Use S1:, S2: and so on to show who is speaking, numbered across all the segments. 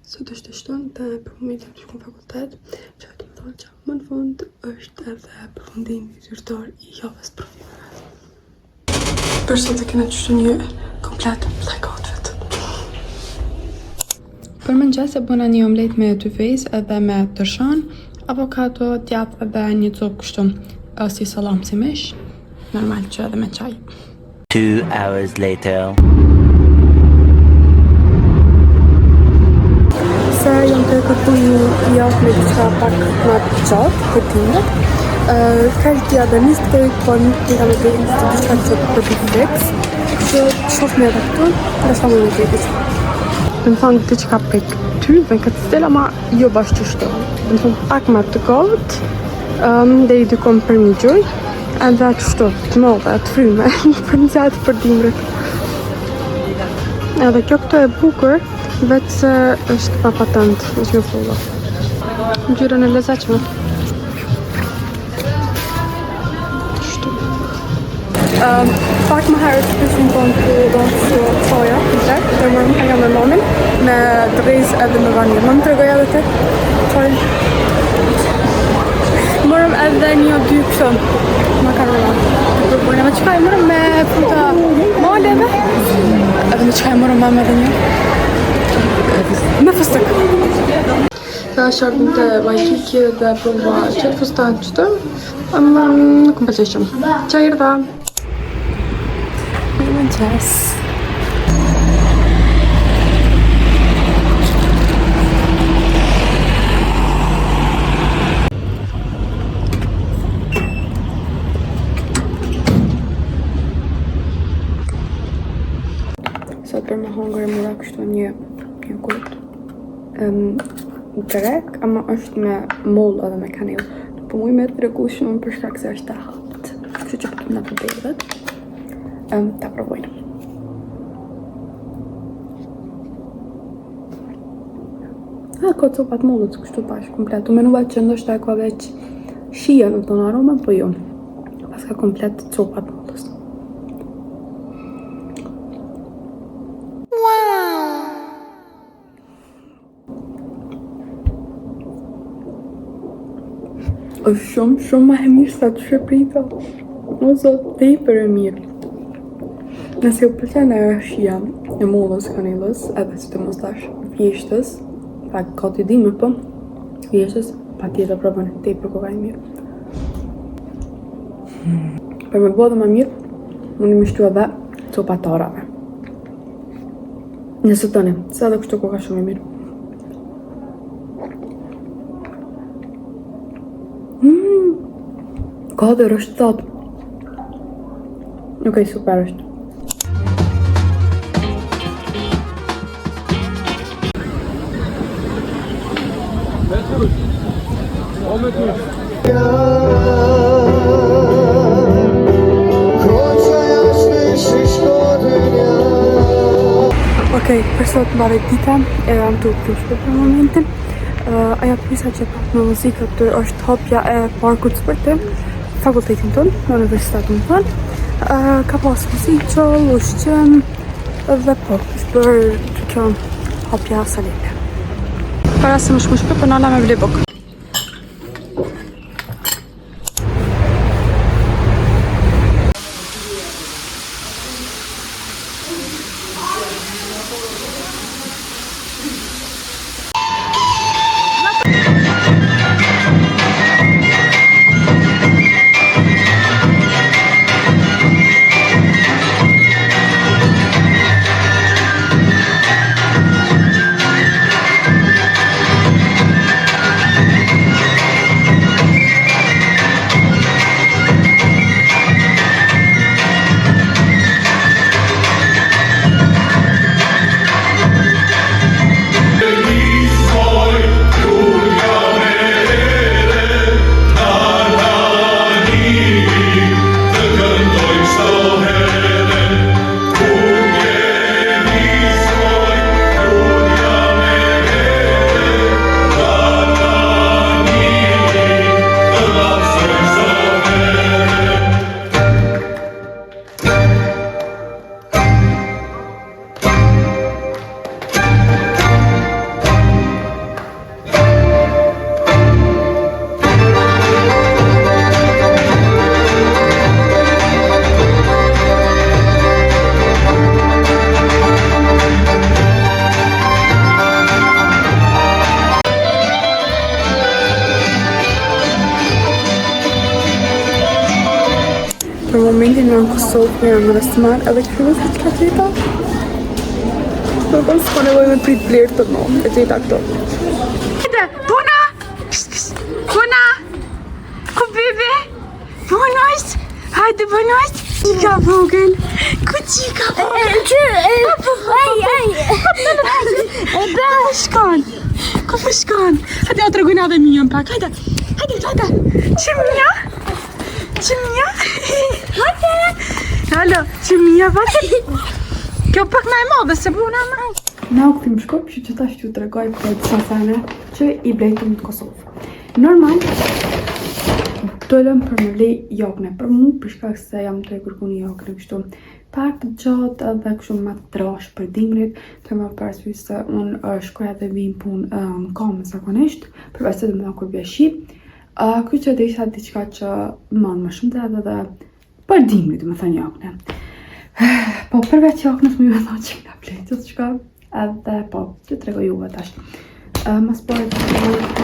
S1: Sot është e shtunë dhe për momentin të shkon fakultet, që të më thonë që më në fund është edhe përfundimi zyrtar I javës provimeve. Për sot e kena qështu një komplet black outfit. Për mëngjes e bëna një omlet me dy vezë edhe me tërshan, avokado, djath edhe një copë kështu si salam si mish, normal që edhe me çaj.
S2: 2 hours later.
S1: Se jam të kërku një javë me diçka pak më të gjatë për tindet. Ka tja dhe nisë të kërë po një të me të diçka që për të fix, që shof me edhe këtu, dhe sa më me të diçka. Dhe më thonë diçka për ty dhe në këtë stil, ama jo bashkë që shto. Dhe më thonë pak më të gotë, dhe I dykom për një gjuj, edhe që shto, të mëllë, të fryme, për një gjatë për dimrët. Edhe kjo këto e bukur, vetë se është pa patent, është një fullo. Ngjyrën e lezetshme. Kështu. Pak më herët përshim tonë të donë çoja, dhe mërëm ka me mamin, me drejz edhe me vanilë. Më më të regoj edhe të çoj. Mërëm edhe një dy kështu, makarona. Me qëka e mërëm me fruta male edhe me qëka e mërëm me edhe një. Me fıstık. Ka sharbim të Waikiki dhe prova qëtë fustan qëtë, ama nuk më pëlqeshëm. Qaj rëda. Mirë mëngjes. Sot për më hongër e mëra kështu një jogurt grek, ama është me mollë edhe me kanel. Po mu I me të regu shumë për shkak se është të hapët. Kështu që pëkim në përbejvet. Ta provojnë. Ka copat mollët kështu bashkë komplet. U menuvat që ndoshta e ka veç shia në tonë aroma, po jo. Pas ka komplet copat mollës. është shumë ma e mirë sa të shëprita. O zot, tepër e mirë. Nëse ju pëlqen e shia e mollës kanelës, edhe si të mos tash vjeshtës, pa ka të dimër po, vjeshtës, pa tjetër probën, tepër koka e mirë. Për me bëdhe ma mirë, unë I mishtu edhe copa tarave. Nëse tëni, se edhe kështu koka shumë e mirë. Ka dhe rështë thatë. Okej, super është. Okej, për sot mbave dita, e jam të kryshpe për momentin. Aja pisa që pak me muzikë të është hopja e parkut sportiv, fakultetin tonë, në universitetin tonë. Ka pas muzikë, ushqim, dhe po, është bërë kjo hopja salele. Para se më shkushpe, për nala me vlebok. Për momentin në Kosovë jam në Rasman edhe kërëve se që ka gjeta. Për s'ka nevoj me prit blerë të no, e gjeta këto.
S3: Hajde, Bona! Bona! Ku bebe? Bonojs! Hajde, Bonojs! Qika vogël! Ku qika vogël? Ku shkon? Ku shkon? Hajde, o të regujna dhe mijën pak, hajde! Hajde! Qëmija? Halo, qëmija, vate? Kjo pak ma e madhe se Bona ma.
S1: Na u këtim shkop që tash t'ju të regoj për disa sene që i blejtëm në Kosovë. Normal, dollëm për me blej jakne për mu, për shkak se jam të e kërkuni jakne kështu pak të gjatë edhe kështu ma trash për dimrit, të më parasysh se unë shkoj edhe vim pun në kamë zakonisht, përveç se dhe më kur bje shi. Kjo që dhe isha diçka që manë më shumë të edhe dhe për dimrit, më thënë jakne. Po përveç jaknës më ju e thonë që nga blej të shka, edhe po, që të regoj juve tash. Mas pare të regoj që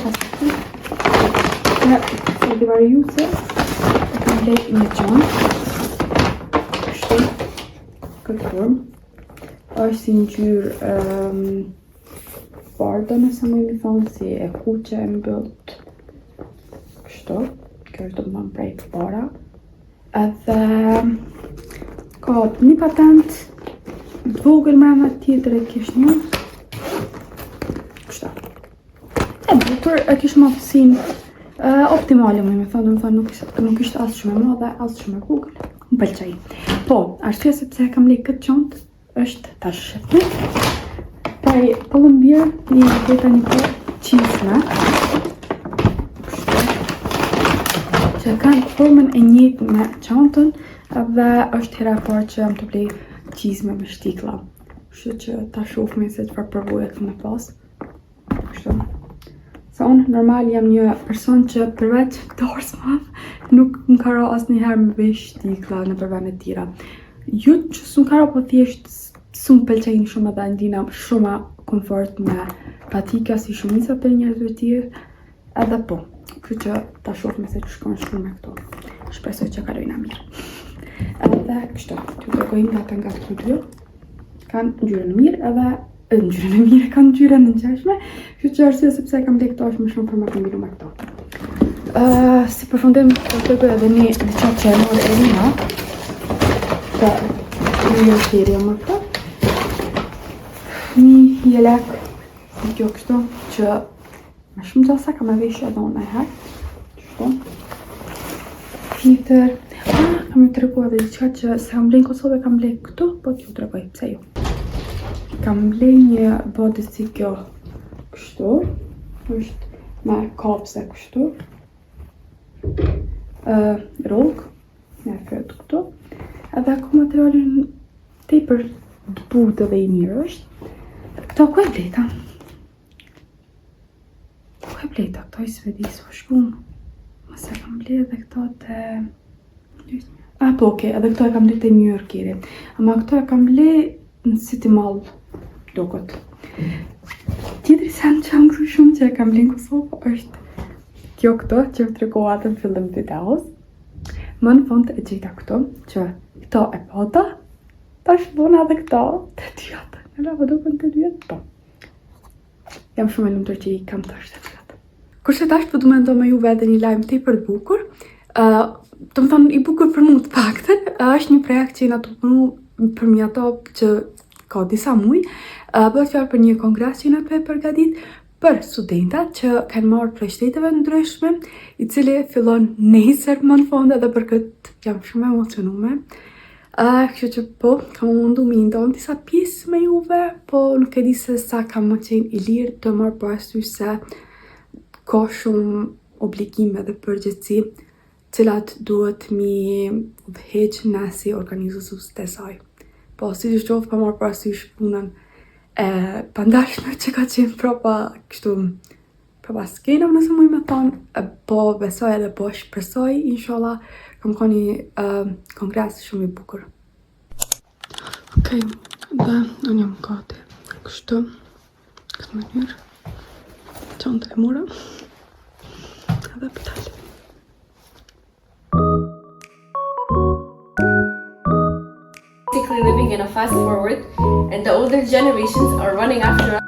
S1: pas të të se të varë ju se të kam blej një qanë. Kështu, këtë formë. është si ngjyrë bardha, nëse më i thonë, si e kuqe, e mbyllt. Kështu, kjo është do më prej para. Edhe ka një patent të vogël mrena tjetër e kish një. Kështu. E bukur, e kish më aftësinë optimale, më thonë, nuk ishte as shumë e madhe, as shumë e vogël. Më pëlqej. Po, arsye sepse e kam lek këtë qantë është tash shefni. Taj Columbia një veta një po qizme. Që kanë formën e njëjtë me qantën dhe është hera e parë që jam të blej qizme me shtiklla. Kështu që ta shohmi se çfarë përvoja kam në pas. Kështu. Se unë normal jam një person që përveç dorës madh nuk më ka ra asnjëherë me vesh shtiklla në vende të tjera. Jo që s'm ka ra, po thjesht s'm pëlqejnë shumë edhe ndina shumë komfort me patika si shumica të njerëzve të tjerë. Edhe po, kështu që ta shohim se ç'shkon shkruaj me këto. Shpresoj që kalojna mirë. Edhe kështu, t'ju tregoj nga këto dy. Kanë ngjyrën e mirë edhe ngjyrën e mirë, kanë ngjyrën e ngjashme. Kështu që arsye sepse kam lek këto është më shumë për më të mirë me këto. Si përfundim, do të tregoj edhe një diçka që e mor Elina. Një serie më këto. Një jelek si kjo kështu që me shumë gjasa kam e veshë edhe unë e herë. Kështu. Tjetër. Kam ju tregu edhe diçka që se kam blej në Kosovë kam blej këtu, po t'ju tregoj pse jo. Kam blej një body si kjo kështu. Është me kapse kështu. Rrog. Me fëtë këtu. Edhe ku materialin tepër të butë dhe i mirë është. Këto ku e blejta? Ku e blejta? Këto i Svedis, po shkun. Mase kam blej edhe këto të... po okej, edhe këto e kam blej të New Yorkeri. Ama këto e kam blej në City Mall, dokot. Tjetëri sen që am kështu shumë që e kam blej në Kosovë është kjo këto që u tregova atë në fillim të videos. Më në fund e gjeta këto, që këto e pata, tash bona edhe këto, të dyjatë. Nëra, vë duken të dyjatë? Po. Jam shumë e lumtur që i kam tash të dyjatë. Kurse tash po du me ndo me juve edhe një lajm tepër të bukur. Të më thonë i bukur për mu të paktën, është një projekt që jena të punu për mi ato që ka disa muj. Bëhet fjalë për një kongres që jena të përgatit për studentat që kanë marrë prej shteteve ndryshme, i cili fillon nesër më në fund, edhe për këtë jam shumë emocionume. Kështu që po, kam mundu me ndonë disa pjesë me juve, po nuk e di se sa kam më qenë i lirë të marrë parasysh se ka shumë obligime dhe përgjegjësi, cilat duhet mi udhëheq ne si organizues të saj. Po si që qoftë pa marrë parasysh punën pandashme që ka qenë prapa kështu prapa skenëm nëse muj me thonë, po besoj edhe po shpresoj, inshallah, kam ka një kongres shumë i bukur. Okej, dhe unë jam gati kështu, këtë mënyrë, qantë e mora, edhe pëtali.
S4: constantly living in a fast forward, and the older generations are running after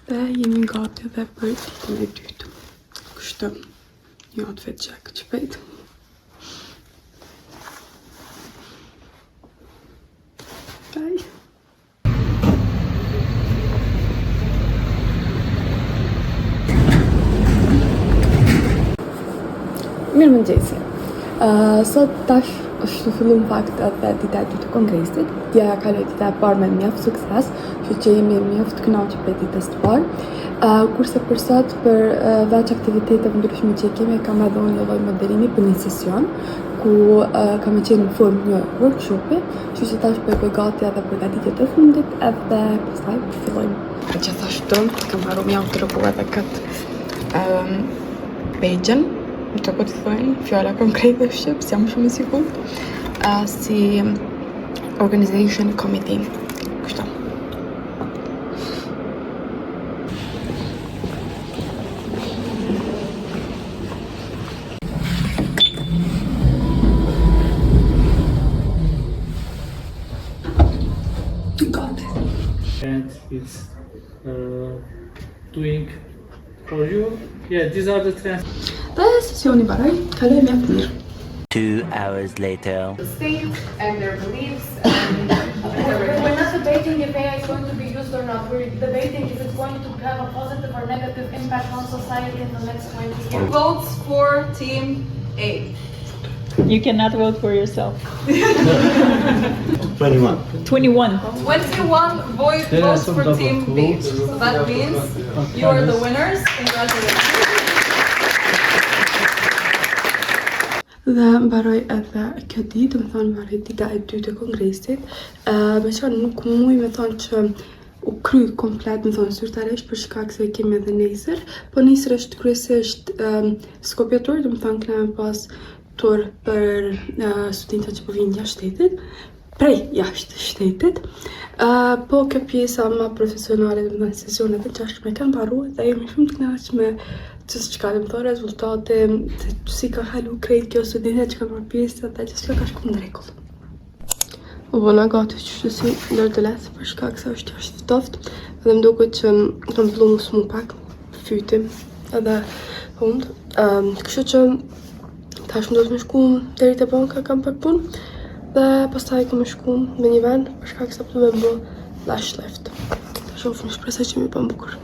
S1: Dhe jemi gati dhe për ditën e dytë. Kështu, një outfit check shpejt. Bye. Mirëmëngjesi. Sot tash është fillu në fakt edhe dita e dytë e kongresit. Dja kaloi dita e parë me mjaft sukses, kështu që jemi mjaft kënaqur për ditës së parë. Kurse për sot për veç aktivitete të ndryshme që kemi, kam edhe një lloj modelimi për një sesion ku kam qenë në formë një workshopi, kështu që tash bëj gati edhe përgatitjet e fundit edhe pastaj fillojmë. Gjithashtu kam harruar mjaft të rrobu edhe këtë page-ën. Të po të thojnë, fjalla konkrete shqip, si jam shumë i sigurt, si organization committee, kështu. Gati.
S5: And it's doing for you. Yeah, these are the trends.
S1: Dhe sesioni baroj, kaloj mjaft mirë.
S2: 2 hours later.
S6: State and their beliefs. And we're not debating if AI is going to be used or not. We're debating if it's going to have a positive or negative impact on society in the next 20 years.
S7: Votes for Team A.
S8: You cannot vote for yourself.
S9: 21.
S8: 21.
S7: 21 votes for Team B. So that means you are the winners. Congratulations.
S1: Dhe mbaroj edhe kjo ditë, më thonë mbaroj dita e dytë e kongresit. Me qënë nuk muj me thonë që u kry komplet, më thonë zyrtarisht për shkak se kemi edhe nesër, po nesër është kryesisht skopjator, dhe më thonë këna me pas tur për studentët që po vinë jashtë shtetit, prej jashtë shtetit. Po kjo pjesa ma profesionale, dhe më thonë sesionet e qashme kanë mbaru dhe jemi shumë të kënaqshme që s'ka dhe më thonë rezultate, si ka halu krejt kjo studentet që ka marrë pjesë dhe që s'ka ka shku në rekull. U bëna gati që si lërë për shkak se është jashtë ftoft dhe më duket që kam fillu mu smu pak, fytim edhe hund. Kështu që tash më do të me shku deri te banka, kam pak punë dhe pastaj kam me shku me një vend për shkak se për me bë lash lift. Ta shofim, shpresoj që mi pa bukur.